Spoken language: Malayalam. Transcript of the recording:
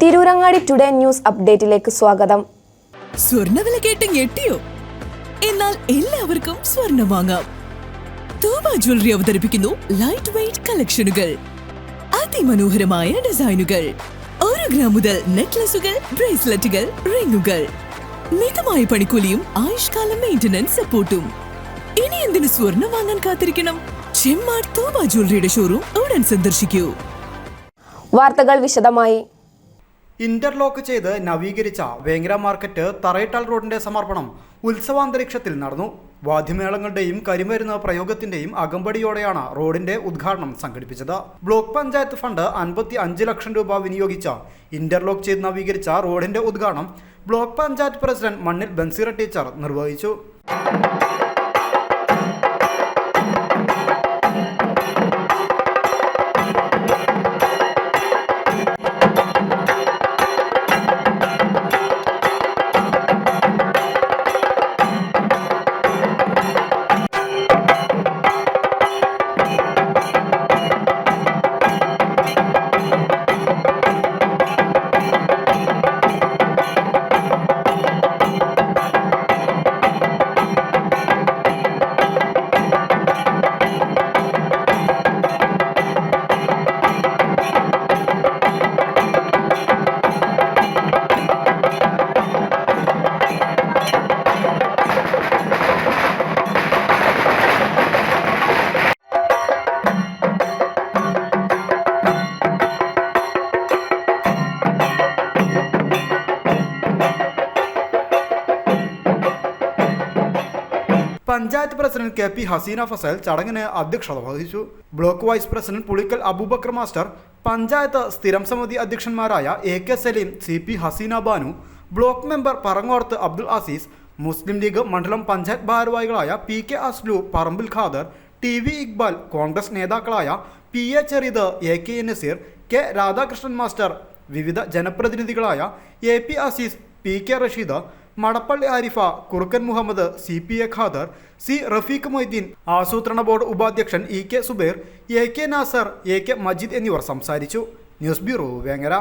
തിരൂരങ്ങാടി ടുഡേ ന്യൂസ് അപ്ഡേറ്റിലേക്ക് സ്വാഗതം. സ്വർണ്ണവില കേട്ട് ഞെട്ടിയോ? എന്നാൽ എല്ലാവർക്കും സ്വർണ്ണം വാങ്ങാം. തൂബ ജ്വല്ലറി അവതരിപ്പിക്കുന്നു ലൈറ്റ് വെയ്റ്റ് കളക്ഷനുകൾ, അതിമനോഹരമായ ഡിസൈനുകൾ, 1 ഗ്രാം മുതൽ നെക്ലസുകൾ, ബ്രേസ്ലെറ്റുകൾ, റിങ്ങുകൾ, മിതമായ പണിക്കൂലിയും ആയുഷ്കാല മെയിന്റനൻസ് സപ്പോർട്ടും. ഇനി എന്തിനു സ്വർണ്ണം വാങ്ങാൻ കാത്തിരിക്കണം? ചെമ്മാട് തൂബ ജ്വല്ലറിയുടെ ഷോറൂം ഉടൻ സന്ദർശിക്കൂ. വാർത്തകൾ വിശദമായി. ഇന്റർലോക്ക് ചെയ്ത് നവീകരിച്ച വേങ്ങര മാർക്കറ്റ് തറയിട്ടാൽ റോഡിന്റെ സമർപ്പണം ഉത്സവാന്തരീക്ഷത്തിൽ നടന്നു. വാദ്യമേളങ്ങളുടെയും കരിമരുന്ന് പ്രയോഗത്തിന്റെയും അകമ്പടിയോടെയാണ് റോഡിന്റെ ഉദ്ഘാടനം സംഘടിപ്പിച്ചത്. ബ്ലോക്ക് പഞ്ചായത്ത് ഫണ്ട് 55 ലക്ഷം രൂപ വിനിയോഗിച്ച ഇന്റർലോക്ക് ചെയ്ത് നവീകരിച്ച റോഡിന്റെ ഉദ്ഘാടനം ബ്ലോക്ക് പഞ്ചായത്ത് പ്രസിഡന്റ് മണ്ണിൽ ബൻസീറ ടീച്ചർ നിർവഹിച്ചു. Panchayat president K P Haseena Fasal ചടങ്ങിന് അധ്യക്ഷത വഹിച്ചു. Block vice president Pulikkal Abubakar master, panchayat സ്ഥിരം സമിതി അധ്യക്ഷന്മാരായ A K Saleem, C P Haseena Banu, block member Parangorth Abdul Aziz, Muslim League മണ്ഡലം പഞ്ചായത്ത് ഭാരവാഹികളായ P K Aslu, Parambil Khader, T V Iqbal, Congress നേതാക്കളായ P A Cheriyath, A K Naseer, K Radhakrishnan master, വിവിധ ജനപ്രതിനിധികളായ A P Aziz, P K Rasheed, Madappally Arifa, കുറുക്കൻ Muhammad, C P A Khader, C Rafeeq Moideen, ആസൂത്രണ ബോർഡ് ഉപാധ്യക്ഷൻ E K Zubair, A K Nasar, A K Majeed എന്നിവർ സംസാരിച്ചു. News bureau, Vengara.